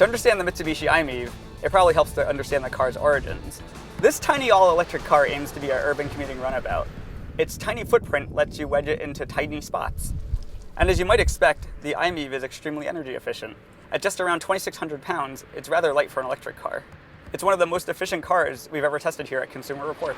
understand the Mitsubishi i-MiEV, it probably helps to understand the car's origins. This tiny all-electric car aims to be an urban commuting runabout. Its tiny footprint lets you wedge it into tiny spots. And as you might expect, the i-MiEV is extremely energy efficient. At just around 2,600 pounds, it's rather light for an electric car. It's one of the most efficient cars we've ever tested here at Consumer Reports.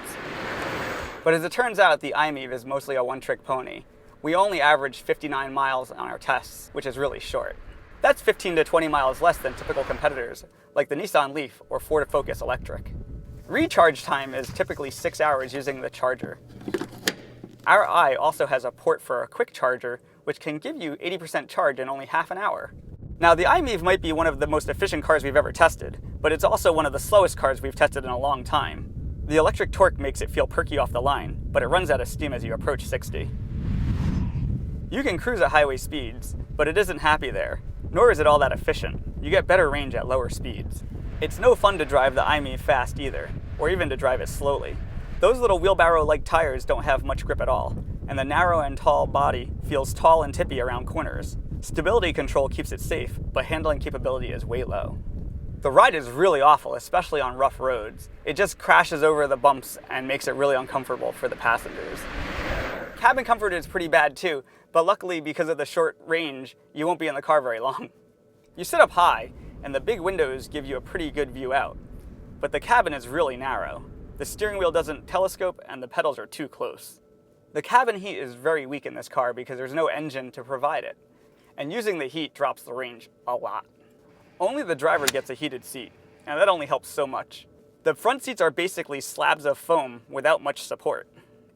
But as it turns out, the i-MiEV is mostly a one-trick pony. We only averaged 59 miles on our tests, which is really short. That's 15 to 20 miles less than typical competitors, like the Nissan Leaf or Ford Focus Electric. Recharge time is typically 6 hours using the charger. Our i also has a port for a quick charger, which can give you 80% charge in only half an hour. Now, the i-MiEV might be one of the most efficient cars we've ever tested, but it's also one of the slowest cars we've tested in a long time. The electric torque makes it feel perky off the line, but it runs out of steam as you approach 60. You can cruise at highway speeds, but it isn't happy there, nor is it all that efficient. You get better range at lower speeds. It's no fun to drive the i-MiEV fast either, or even to drive it slowly. Those little wheelbarrow-like tires don't have much grip at all, and the narrow and tall body feels tall and tippy around corners. Stability control keeps it safe, but handling capability is way low. The ride is really awful, especially on rough roads. It just crashes over the bumps and makes it really uncomfortable for the passengers. Cabin comfort is pretty bad too, but luckily because of the short range, you won't be in the car very long. You sit up high, and the big windows give you a pretty good view out. But the cabin is really narrow. The steering wheel doesn't telescope, and the pedals are too close. The cabin heat is very weak in this car because there's no engine to provide it, and using the heat drops the range a lot. Only the driver gets a heated seat, and that only helps so much. The front seats are basically slabs of foam without much support.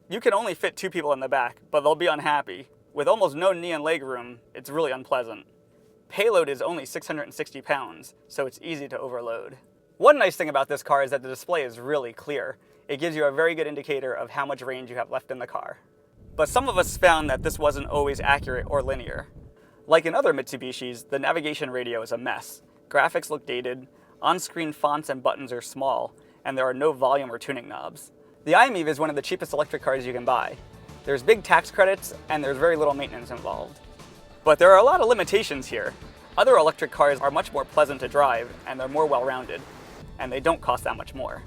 You can only fit 2 people in the back, but they'll be unhappy. With almost no knee and leg room, it's really unpleasant. Payload is only 660 pounds, so it's easy to overload. One nice thing about this car is that the display is really clear. It gives you a very good indicator of how much range you have left in the car. But some of us found that this wasn't always accurate or linear. Like in other Mitsubishis, the navigation radio is a mess. Graphics look dated, on-screen fonts and buttons are small, and there are no volume or tuning knobs. The i-MiEV is one of the cheapest electric cars you can buy. There's big tax credits, and there's very little maintenance involved. But there are a lot of limitations here. Other electric cars are much more pleasant to drive, and they're more well-rounded, and they don't cost that much more.